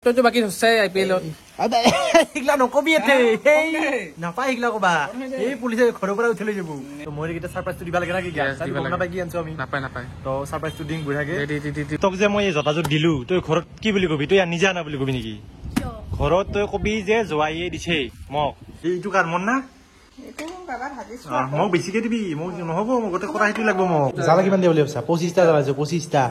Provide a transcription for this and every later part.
তো বাকি হচ্ছে আইপিএলত এইগিলা নকবি এতে নাপায় এইগিলা কবা এই পুলিচে ঘৰৰ পৰা উঠি লৈ যাব মই এইকেইটা সাৰপ্ৰাইজটো দিব লাগে নাকি গম নাপাই কি আনছো আমি নাপায় তো সাৰপ্ৰাইজটো দিম বুঢ়াকে তোক যে মই জোতাযোৰ দিলো তই ঘৰত কি বুলি কবি তই নিজে আনা বুলি কবি নেকি ঘৰত তই কবি যে জোৱাইয়ে দিছে মোক এইটো কাৰ মন না মোক বেছিকে দিবি মোক নহব মোক গোটেই কৰা সেইটো লাগব মোক জালা কিমান দিব লাগিব 25টা জালা 25টা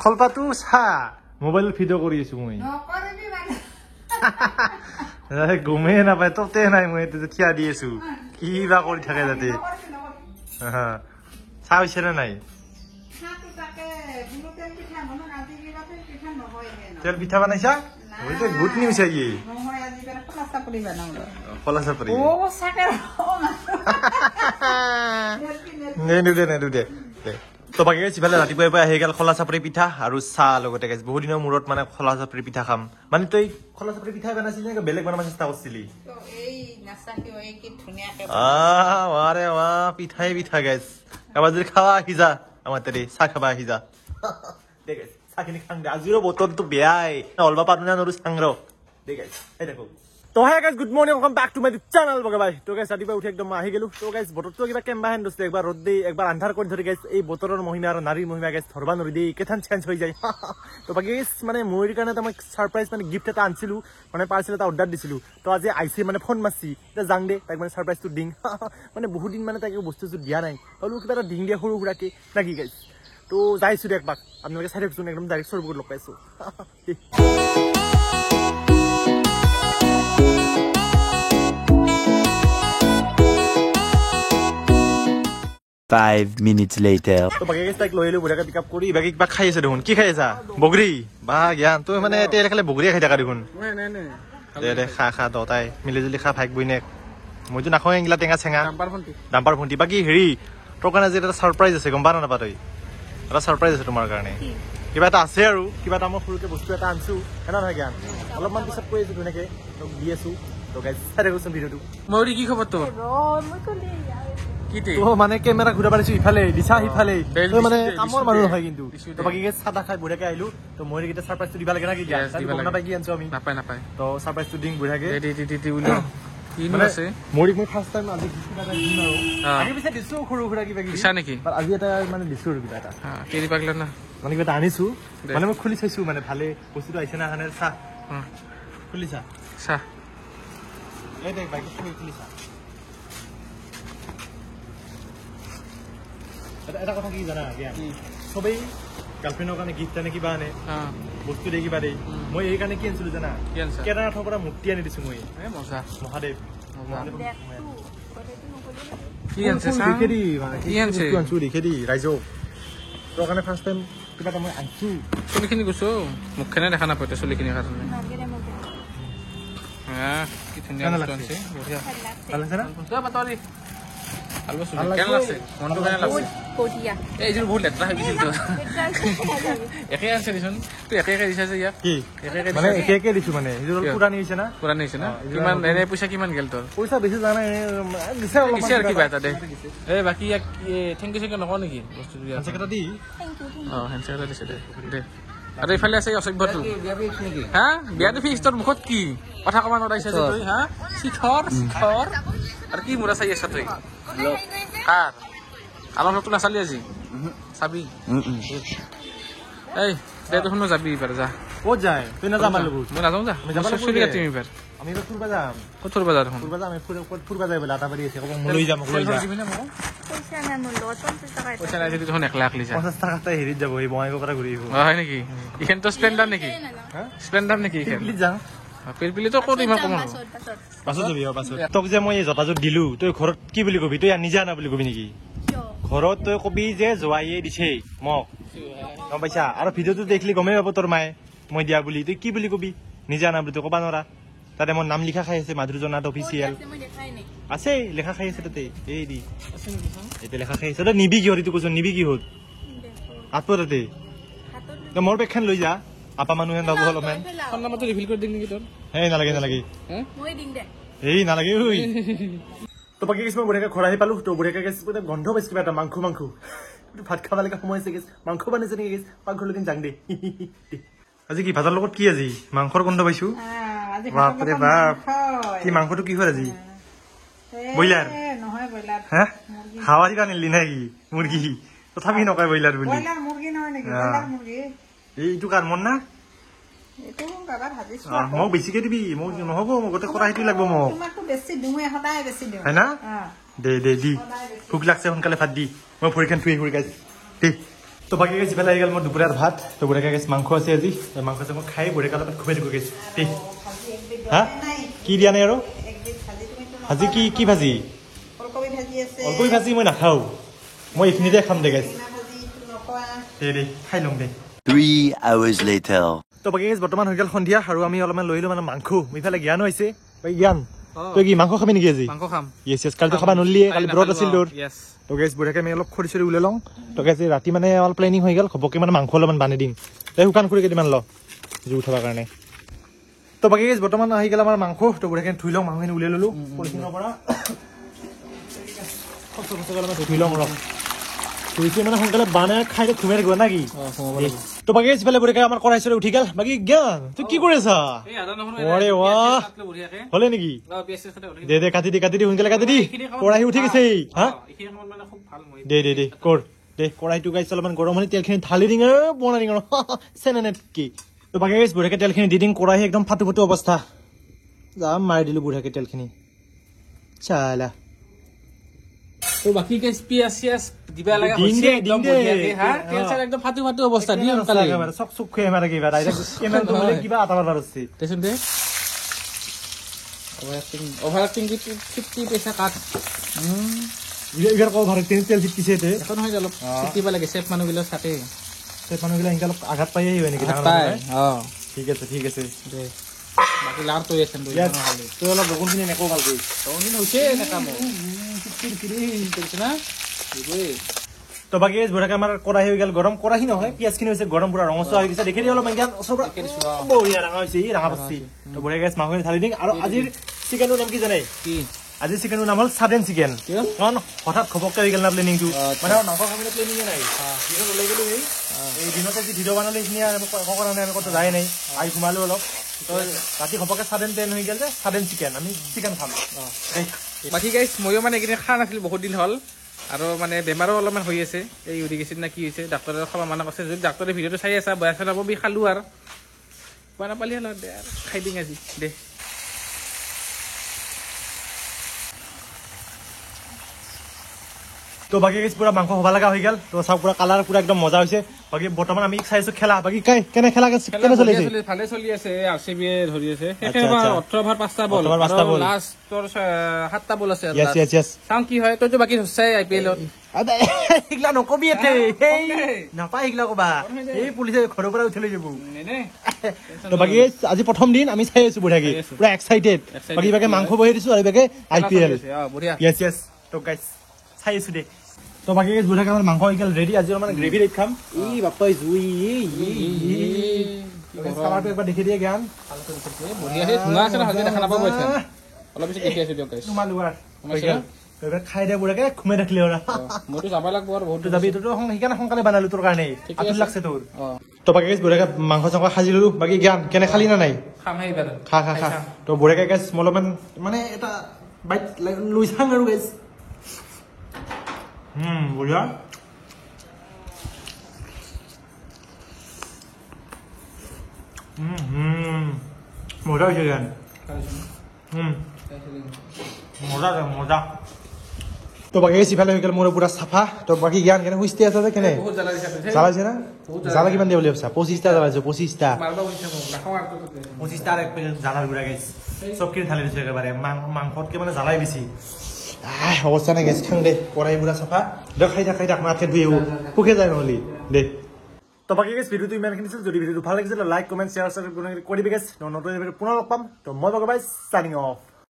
খলপাতো চা মোবাইল ভিডিঅ' কৰি আছো মই গমেই নাপায় ততে নাই মই থিয়া দি আছো কি বা কৰি থাকে তাতে চাহ হৈছে নে নাই তেল পিঠা বনাইছা গুড নিউজ কি খোলা চাপৰি নেদু দে তো বাকী সিফালে ৰাতিপুৱাই পৰা আহি গেল খোলা চাপৰি পিঠা আৰু চাহ লগতে গাইছে বহুত দিনৰ মূৰত মানে খোলা চাপৰি পিঠা খাম মানে তই খোলা চাপৰি পিঠাই বনাইছিলি নে বেলেগ বনাব চেষ্টা কৰিছিলি পিঠাই পিঠা গাইছ কাৰোবাৰ যদি খাবা আহি যা আমাৰ তাতে চাহ খাবা আহি যা দে গাইছ চাহখিনি খাং দে আজিৰো বতৰটো বেয়াই অলবা পাৰো না নৰো চাং ৰ দে গাইছ এই দেখো তো hey guys good morning welcome back to my channel বগে ভাই তো গাইজ ৰাতিপুৱা উঠি একদম আহি গেলো তো গাইজ বতৰটো কিবা কেম্বা হেন দোস্ত একবাৰ ৰ'দ দেই একবাৰ আন্ধাৰ কৰি ধৰি গাইজ এই বতৰৰ মহিমা আৰু নাৰীৰ মহিমা গাইজ ধৰবা নৰি দেই কেথান চেঞ্জ হৈ যায় তো বাকী মানে মোৰ কাৰণে এটা মই সাৰপ্ৰাইজ মানে গিফ্ট এটা আনিছিলো মানে পাৰ্সেল এটা অৰ্ডাৰ দিছিলো তো আজি আইছে মানে ফোন মাৰছি এতিয়া যাং দে তাইক মানে সাৰপ্ৰাইজটো দিং মানে বহুত দিন মানে তাইক বস্তুটো দিয়া নাই হলো কিবা এটা দিং দিয়া সৰু সুৰাকে নাকি গাইজ তো যাইছো দে একবাৰ আপোনালোকে চাই থাকচোন একদম ডাইৰেক্ট সৰবুকত লগ পাইছো 5 minutes later. তো বাকি গেছ তাইক লৈ আহিলো বুঢ়াকে পিক আপ কৰি বাকি কিবা খাই আছে দেখোন কি খাই আছা বগৰী বা জ্ঞান তই মানে তেল খালে বগৰীয়ে খাই থাকা দেখোন দে দে খা দতাই মিলি জুলি খা ভাইক বইনেক মইতো নাখাওঁ এইগিলা টেঙা চেঙা ডাম্পাৰ ভণ্টি বাকি হেৰি তোৰ কাৰণে যে এটা ছাৰপ্ৰাইজ আছে গম পা নাপা তই এটা ছাৰপ্ৰাইজ আছে তোমাৰ কাৰণে কিবা এটা আছে আৰু কিবা এটা মই সৰুকে বস্তু এটা আনিছো এনে নহয় জ্ঞান অলপমান পিছত কৈ আছো ধুনীয়াকে তোক দি আছো তো গাইজ চাই থাকোচোন ভিডিঅ'টো ময়ূৰী কি খবৰ তোৰ তো মানে কেমেৰা ঘূৰা পাৰিছো ইফালে দিছা সিফালে তই মানে কামৰ মানুহ নহয় কিন্তু তো বাকি চাদা খাই বুঢ়াকে আহিলো তো মই এইকেইটা ছাৰপ্ৰাইজটো দিব লাগে নাকি গম নাপাই কি আনিছো আমি নাপায় তো ছাৰপ্ৰাইজটো দিম বুঢ়াকে মই ফাৰ্ষ্ট টাইম আজি কিবা এটা দিম আৰু আগে পিছে দিছো সৰু সুৰা কিবা কিবি দিছা নেকি আজি এটা মানে দিছো আৰু কিবা এটা কেৰি পাগলা না মানে কিবা এটা আনিছো মানে মই খুলি চাইছো মানে ভালে বস্তুটো আহিছে না হানে চাহ খুলিছা চাহ এই দেখ বাইক খুলিছা এটা কথা কি জানা সবেই গাৰ্লফ্ৰেণ্ডৰ কাৰণে গিফ্ট আনে কিবা আনে বস্তু দিয়ে কিবা দেই মই এই কাৰণে কি আনিছিলো জানা কেদাৰনাথৰ পৰা মুক্তি আনি দিছো মই মহাদেৱ দেখে দি ৰাইজক তোৰ কাৰণে ফাৰ্ষ্ট টাইম কিবা এটা মই আনিছো চুলিখিনি কৈছো মুখখনে দেখা নাপায় চুলিখিনিৰ কাৰণে কি ধুনীয়া বস্তু আনিছে বঢ়িয়া ভাল লাগিছে না বহুত লেতেৰা হৈ গৈছিল একে আছে দেচোন তই একে দিছা যে ইয়াক মানে একে দিছো মানে পুৰাণি হৈছে না কিমান এনে পইচা কিমান গেল তোৰ পইচা বেছি জানা দিছে আৰু কিবা এটা দে এই বাকী ইয়াক থেংক ইউ চেংকিউ নকওঁ নেকি বস্তুটো হেণ্ডছেক দি হেণ্ডছেক এটা দিছে দে আৰু এইফালে আছে অসভ্যটো হা বিয়াটো ফিক্স তোৰ মুখত কি কথা কব নোৱাৰিছে যে তই হা শিখৰ আৰু কি মূৰা চাই আছা তই কাৰ আলম নতুন নাচালি আজি চাবি এই দে তো শুনো যাবি এইবাৰ যা ক'ত যায় তই নাযাম আমাৰ লগত মই নাযাওঁ যা চুলি কাটিম এইবাৰ আমি ফুৰবা যাম ক'ত ফুৰবা যাম ফুৰবা যাম ফুৰবা যায় বোলে আটা বাৰী আছে ক'ব লৈ যাম পইচা নাই যদি দেখোন একলা একলি যা 50 টকা তাই হেৰিত যাব এই বঙাইগাঁৱৰ পৰা ঘূৰি আহিব হয় নেকি এইখন তো স্প্লেণ্ডাৰ নেকি স্প্লেণ্ডাৰ নেকি এইখন প্লিজ যাম পিলপিলিতো ক'ত ইমান কম পাছত যাবি পাছত তোক যে মই জোতাযোৰ দিলো তই ঘৰত কি বুলি কবি তই নিজে আনা বুলি কবি নেকি ঘৰত তই কবি যে জোৱাইয়ে দিছে মোক গম পাইছা আৰু ভিডিঅ'টো দেখিলি গমেই পাব তোৰ মায়ে মই দিয়া বুলি তই কি বুলি কবি নিজে আনা বুলি তই ক'বা নোৱাৰা তাতে মোৰ নাম লিখা খাই আছে মাধুৰ্যনাথ অফিচিয়েল আছে লেখা খাই আছে তাতে এই দি এতিয়া লেখা খাই আছে তই নিবি কিহত এইটো কৈছো নিবি কিহত আঁতপ তাতে তই মোৰ বেগখন লৈ যা আপা মানুহে যাব অলপমান ফোন নম্বৰটো ৰিভিল কৰি দিম নেকি তোৰ এই নালাগে নালাগে এই নালাগে ঐ তো বাকী কিছু মই বঢ়িয়াকৈ ঘৰ আহি পালো তো বঢ়িয়াকৈ গন্ধ পাইছো কিবা এটা মাংস ভাত খাবলৈকে সময় আছে মাংস বনাইছে নেকি পাকঘৰলৈকে যাং দে আজি কি ভাতৰ লগত কি আজি মাংসৰ গন্ধ পাইছো বাপৰে বাপ কি মাংসটো কি হয় আজি ব্ৰইলাৰ নহয় ব্ৰইলাৰ হা হাৱাৰি কাৰণে নিলি নেকি মুৰ্গী তথাপি নকয় ব্ৰইলাৰ বুলি ব্ৰইলাৰ মুৰ্গী নহয় নেকি ব্ৰইলাৰ মুৰ্গী এইটো কাৰ মন না এইটো বাবা ভাজিছো মোক বেছিকে দিবি মোক নহ'ব মোক গোটেই কৰাইটো লাগিব মোক তোমাকতো বেছি দিওঁ সদায় বেছি দিওঁ হয় না দে দে দি ভোক লাগছে সোনকালে ভাত দি মই ভৰিখন থৈ ঘূৰি গাইছ দে তো বাকী গাইছ ইফালে আহি গ'ল মোৰ দুপৰীয়াৰ ভাত তো বঢ়িয়াকৈ গাইছ মাংস আছে আজি মাংস আছে মই খাই বঢ়িয়াকৈ অলপ খুৱাই দিব গাইছ দে হা কি দিয়া নাই আৰু ভাজি কি কি ভাজি ওলকবি ভাজি মই নাখাওঁ মই এইখিনিতে খাম দে গাইছ দে দে খাই ল'ম দে 3 hours later. তো বাকী বৰ্তমান হৈ গ'ল সন্ধিয়া আৰু আমি অলপমান লৈ আহিলোঁ মানে মাংস ইফালে জ্ঞানো হৈছে জ্ঞান তই কি মাংস খাবি নেকি আজি মাংস খাম য়েছ য়েছ কালিতো খাবা নলিয়ে কালি ব্ৰত আছিল তোৰ য়েছ তো গাইছ বঢ়িয়াকৈ আমি অলপ খৰি চৰি ওলাই লওঁ তো গাইছ ৰাতি মানে অলপ প্লেনিং হৈ গ'ল ঘপককৈ মানে মাংস অলপমান বান্ধি দিম তই শুকান খৰি কেইটামান ল জুই উঠাবৰ কাৰণে তো বাকী গাইছ বৰ্তমান আহি গ'ল আমাৰ মাংস তো বঢ়িয়াকৈ ধুই লওঁ মাংসখিনি উলিয়াই ল'লোঁ পলিথিনৰ পৰা ধুই লওঁ ৰ ধুইছে মানে সোনকালে বানে খাই ঘুমাই থাকিব না কি তো বাকী সিফালে বঢ়িয়াকৈ আমাৰ কৰাই চৰাই উঠি গ'ল বাকী জ্ঞান তই কি কৰি আছা অৰে ৱাহ হ'লে নেকি দে দে কাটি দি সোনকালে কাটি দি কৰাই উঠি গৈছে হা দে দে দে কৰ দে কড়াইটো গাইছ অলপমান গৰম হ'লে তেলখিনি ঢালি দিং আৰু বনাই দিং আৰু চেনেনেট কি তো বাকী গাইছ বঢ়িয়াকৈ তেলখিনি দি দিং কড়াই একদম ফাটু ফাটু অৱস্থা যাম মাৰি দিলোঁ বঢ়িয়াকৈ তেলখিনি চালা তো বাকি কেস পিয়াজ চিয়াজ দিবা লাগা হৈছে একদম বঢ়িয়াকে হা তেল চাল একদম ফাটু ফাটু অৱস্থা দি অনকালে চক চক খুৱাই মাৰে কিবা ডাইৰেক্ট কেমেল দলে কিবা আটা বাৰ আছে টেনচন দে ওভাৰঅ্যাক্টিং কি 50 পইচা কাট ইগাৰ কো ভাৰত তেল চিটিছে তে এখন হৈ গল চিটিবা লাগে সেফ মানুহগুলো থাকে সেফ মানুহগুলো ইনকাল আঘাত পাই আহিব নেকি ডাঙৰ ঠিক আছে দে বাকি লাৰ তো এছেন দই তো অলপ গুণখিনি নেকো ভালকৈ তনি হৈছে না কাম তো বাকি বঢ়িয়াকৈ আমাৰ কড়াই হৈ গ'ল গৰম কড়াই নহয় পিয়াজখিনি হৈছে গৰম পুৰা ৰঙচুৱা হৈ গৈছে দেখি দি অলপ জ্ঞান ওচৰ বঢ়িয়া ৰঙা হৈছে ৰঙা পাচি তো বঢ়িয়াকৈ মাংসখিনি ঢালি দিং আৰু আজিৰ চিকেনৰ নাম কি জানে কি আজি চিকেনৰ নাম হ'ল সাডেন চিকেন কাৰণ হঠাৎ খবককৈ হৈ গ'ল না প্লেনিংটো মানে মাংস খাবলৈ প্লেনিঙে নাই ভিডিঅ' ওলাই গ'লো এই দিনতে যি ভিডিঅ' বনালে এইখিনি আমি কৰা নাই আমি ক'তো যায় নাই আহি সোমালোঁ অলপ তো ৰাতি খবককৈ সাডেন প্লেন হৈ গ'ল যে সাডেন চিকেন আমি চিকেন খাম বাকি গাইছ ময়ো মানে এইকেইদিন খোৱা নাছিলোঁ বহুত দিন হ'ল আৰু মানে বেমাৰো অলপমান হৈ আছে এই ইউৰিক এচিড না কি হৈছে ডাক্তৰে খাব মানা কৰিছে যদি ডাক্তৰে ভিডিঅ'টো চাই আছা বেয়া চেলাব বি খালোঁ আৰু খোৱা নাপালি হ'ল দে আৰু খাই দিং আজি দে তো বাকী পুৰা মাংস হ'ব লগা হৈ গ'ল তো চাওক পুৰা কালাৰ পুৰা একদম মজা হৈছে বাকী বৰ্তমান আমি চাইছো খেলা বাকী কেনে খেলা কেনে চলি আছে ভালে চলি আছে আৰচিবি ধৰি আছে 18 অভাৰ 5টা বল আৰু লাষ্ট তোৰ 7টা বল আছে ইয়েছ চাও কি হয় তইতো বাকী হছাই আইপিএলত ইগলা নকবি এতে নাপাই ইগলা কবা এই পুলিচে ঘৰৰ পৰা উঠি লৈ যাব তো বাকী আজি প্ৰথম দিন আমি চাই আছো বঢ়িয়াকৈ পুৰা এক্সাইটেড বাকী মাংস বহি দিছো আৰু বাকী আইপিএল ইয়েছ তো গাইছ চাই আছো দে তো বাকী বঢ়িয়াকৈ আমাৰ মাংস হৈ গ'ল ৰেডি আজি মানে গ্ৰেভি ৰেড খাম ই বাপ্পাই জুই কালাৰটো একবাৰ দেখি দিয়ে জ্ঞান বঢ়িয়া হে ধুঙা আছে না ভালকৈ দেখা নাপাব এতিয়া অলপ পিছত দেখি আছো দিয়ক গাইছ তোমাৰ লোৱাৰ এবাৰ খাই দে বঢ়িয়াকৈ ঘুমাই থাকিলে আৰু মইতো যাব লাগিব আৰু বহুত যাবি তোৰ সেইকাৰণে সোনকালে বনালো তোৰ কাৰণে আতুল লাগছে তোৰ তো বাকী বঢ়িয়াকৈ মাংস চাংস সাজি ললো বাকী জ্ঞান কেনে খালি না নাই খাম হে এইবাৰ খা তো বঢ়িয়াকৈ গাইছ মই অলপমান মানে এটা বাইট লৈ চাং আৰু গাইছ বঢ়িয়া মজা হৈছে জ্ঞান মজা তো বাকী সিফালে হৈ গ'ল মোৰ পুৰা চাফা তো বাকী জ্ঞান কেনে সুস্থি আছে যে কেনে জ্বালাইছে না জ্বালা কিমান দিয়ে বুলি ভাবছা 25টা জ্বালাইছো 25টা আৰু এক পেকেট জ্বালাৰ গুড়া গাইছে চবখিনি ঢালি দিছো একেবাৰে মাংসতকৈ মানে জ্বালাই বেছি অৱস্থা নাই গেছ খাং দে কড়াই বুঢ়া চাফা দে খাই থাক মাথে ধুই আহিব সুখে যায় নহ'লে দে তো বাকি গাইছ ভিডিওটো ইমানখিনি আছিল যদি ভিডিওটো ভাল লাগিছিল লাইক কমেন্ট শ্বেয়াৰ সাবস্ক্ৰাইব কৰি দিবি গাইছ নতুন ভিডিও পুনৰ লগ পাম তো মই বাগবাই সাইনিং অফ